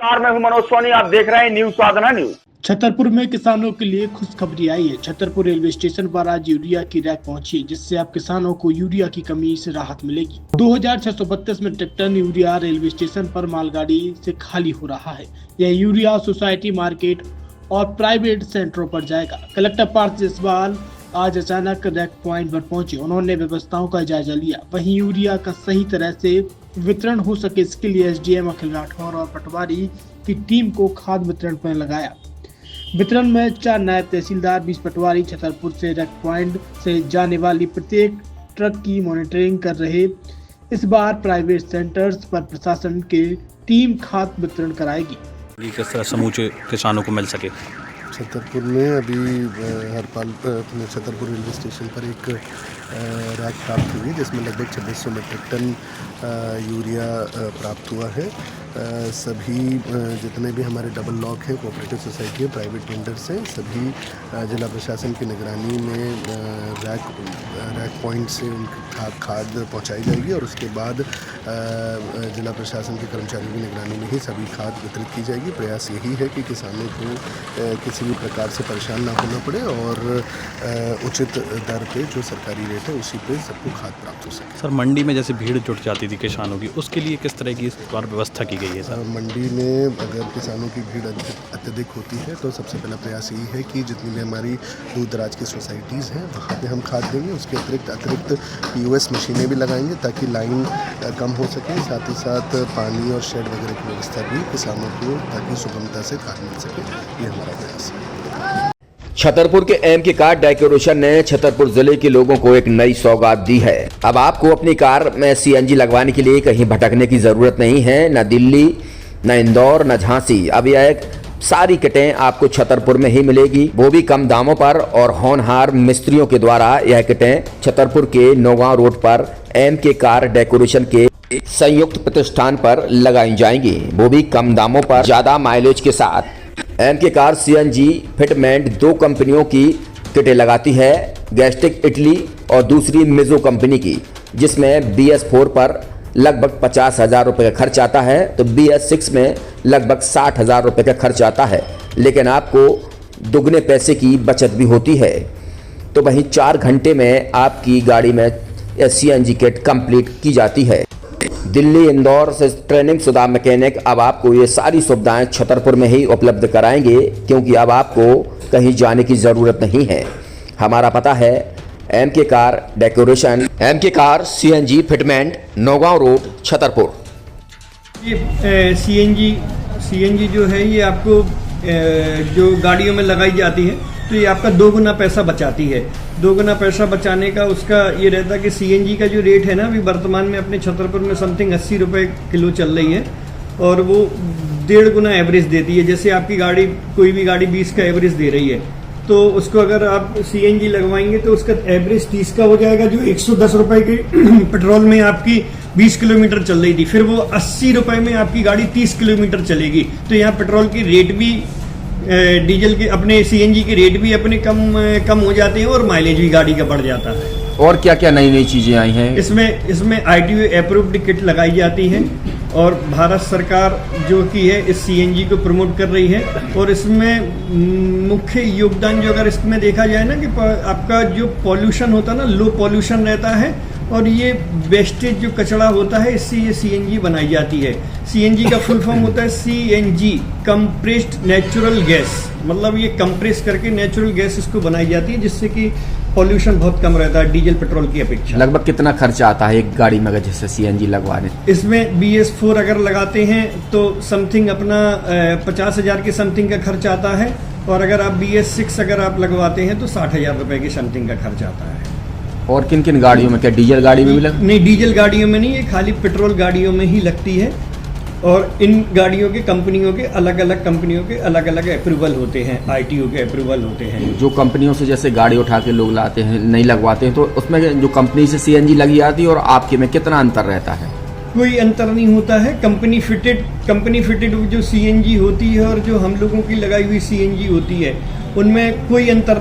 मैं हूं मनोज सोनी, आप देख रहे हैं न्यूज साधना न्यूज। छतरपुर में किसानों के लिए खुशखबरी आई है। छतरपुर रेलवे स्टेशन पर आज यूरिया की रैक पहुंची, जिससे अब किसानों को यूरिया की कमी से राहत मिलेगी। 2632 metric ton urea railway station पर मालगाड़ी से खाली हो रहा है। यह यूरिया सोसाइटी, मार्केट और प्राइवेट सेंटरों पर जाएगा। कलेक्टर पार्थ जायसवाल आज अचानक रैक पॉइंट पर पहुंचे। उन्होंने व्यवस्थाओं का जायजा लिया। वहीं यूरिया का सही तरह से वितरण हो सके, इसके लिए एसडीएम अखिल राठौर और पटवारी की टीम को खाद वितरण पर लगाया। वितरण में 4 नायब तहसीलदार, 20 पटवारी छतरपुर से रैक पॉइंट से जाने वाली प्रत्येक ट्रक की मॉनिटरिंग कर रहे। इस बार प्राइवेट सेंटर्स पर प्रशासन की टीम खाद वितरण कराएगी। किस तरह समूचे किसानों को मिल सके। छतरपुर में अभी हरपाल छतरपुर रेलवे स्टेशन पर एक रैक प्राप्त हुई, जिसमें लगभग 2600 मीट्रिक टन यूरिया प्राप्त हुआ है। सभी जितने भी हमारे डबल लॉक हैं, कोऑपरेटिव सोसाइटी है, प्राइवेट वेंडर्स हैं, सभी जिला प्रशासन की निगरानी में रैक पॉइंट से उनकी खाद पहुंचाई जाएगी और उसके बाद जिला प्रशासन के कर्मचारियों की निगरानी में ही सभी खाद वितरित की जाएगी। प्रयास यही है कि किसानों को किसी भी प्रकार से परेशान ना होना पड़े और उचित दर पे जो सरकारी रेट है उसी पे सबको खाद प्राप्त हो सके। सर, मंडी में जैसे भीड़ जुट जाती थी किसानों की, उसके लिए किस तरह की इस बार व्यवस्था की गई है? सर, मंडी में अगर किसानों की भीड़ अत्यधिक होती है तो सबसे पहला प्रयास यही है कि जितनी भी हमारी दूर दराज की सोसाइटीज़ हैं वहाँ पे हम खाद देंगे। उसके अतिरिक्त POS मशीनें भी लगाएंगे ताकि लाइन कम हो सके। साथ ही साथ पानी और शेड वगैरह की व्यवस्था भी किसानों को ताकि सुगमता से खाद मिल सके, ये हमारा प्रयास है। छतरपुर के एम के कार डेकोरेशन ने छतरपुर जिले के लोगों को एक नई सौगात दी है। अब आपको अपनी कार में CNG लगवाने के लिए कहीं भटकने की जरूरत नहीं है, न दिल्ली, न इंदौर, न झांसी। अब यह एक सारी किटें आपको छतरपुर में ही मिलेगी, वो भी कम दामों पर। और होनहार मिस्त्रियों के द्वारा यह किटें छतरपुर के नौगांव रोड पर एम के कार डेकोरेशन के संयुक्त प्रतिष्ठान पर लगाई जाएंगी, वो भी कम दामों पर, ज्यादा माइलेज के साथ। एम के कार CNG फिटमेंट 2 कंपनियों की किटें लगाती है, गैस्ट्रिक इटली और दूसरी मिजो कंपनी की, जिसमें BS4 पर लगभग 50,000 रुपये का खर्च आता है, तो BS6 में लगभग 60,000 रुपये का खर्च आता है। लेकिन आपको दुगने पैसे की बचत भी होती है। तो वहीं 4 घंटे में आपकी गाड़ी में CNG किट कंप्लीट की जाती है। दिल्ली, इंदौर से ट्रेनिंग शुदा मैकेनिक अब आपको ये सारी सुविधाएं छतरपुर में ही उपलब्ध कराएंगे, क्योंकि अब आपको कहीं जाने की ज़रूरत नहीं है। हमारा पता है एम के कार डेकोरेशन, एम के car CNG fitment, Naugaon road, Chhatarpur. ये CNG जो है ये आपको जो गाड़ियों में लगाई जाती है तो ये आपका 2 गुना पैसा बचाती है। 2 गुना पैसा बचाने का उसका ये रहता है कि CNG का जो रेट है ना, अभी वर्तमान में अपने छतरपुर में समथिंग 80 रुपये किलो चल रही है और वो 1.5 गुना एवरेज देती है। जैसे आपकी गाड़ी, कोई भी गाड़ी 20 का एवरेज दे रही है, तो उसको अगर आप CNG लगवाएंगे तो उसका एवरेज 30 का हो जाएगा। जो 110 रुपये की पेट्रोल में आपकी 20 किलोमीटर चल रही थी, फिर वो 80 रुपये में आपकी गाड़ी 30 किलोमीटर चलेगी। तो यहाँ पेट्रोल की रेट भी, डीजल के, अपने CNG के रेट भी अपने कम हो जाते हैं और माइलेज भी गाड़ी का बढ़ जाता है। और क्या क्या नई नई चीजें आई हैं? इसमें ITO अप्रूव्ड किट लगाई जाती है और भारत सरकार जो की है इस CNG को प्रमोट कर रही है। और इसमें मुख्य योगदान जो अगर इसमें देखा जाए ना, कि आपका जो पॉल्यूशन होता है ना, लो पॉल्यूशन रहता है और ये वेस्टेज जो कचरा होता है, इससे ये CNG बनाई जाती है। CNG का फुल फॉर्म होता है CNG, कंप्रेस्ड नेचुरल गैस। मतलब ये कंप्रेस करके नेचुरल गैस इसको बनाई जाती है, जिससे कि पॉल्यूशन बहुत कम रहता है डीजल पेट्रोल की अपेक्षा। लगभग कितना खर्चा आता है एक गाड़ी में अगर जैसे CNG लगवाने? इसमें BS4 अगर लगाते हैं तो समथिंग अपना 50,000 के समथिंग का खर्च आता है, और अगर आप BS6 अगर आप लगवाते हैं तो 60,000 रुपये के समथिंग का खर्च आता है। और किन किन गाड़ियों में? क्या डीजल गाड़ी में भी नहीं, डीजल गाड़ियों में नहीं, ये खाली पेट्रोल गाड़ियों में ही लगती है। और इन गाड़ियों के कंपनियों के अलग अलग अप्रूवल होते हैं, ITO के अप्रूवल होते हैं। जो कंपनियों से जैसे गाड़ी उठा के लोग लाते हैं, नहीं लगवाते हैं, तो उसमें जो कंपनी से CNG लगी आती है और आपके में कितना अंतर रहता है? कोई अंतर नहीं होता है। कंपनी फिटेड जो CNG होती है और जो हम लोगों की लगाई हुई CNG होती है, उनमें कोई अंतर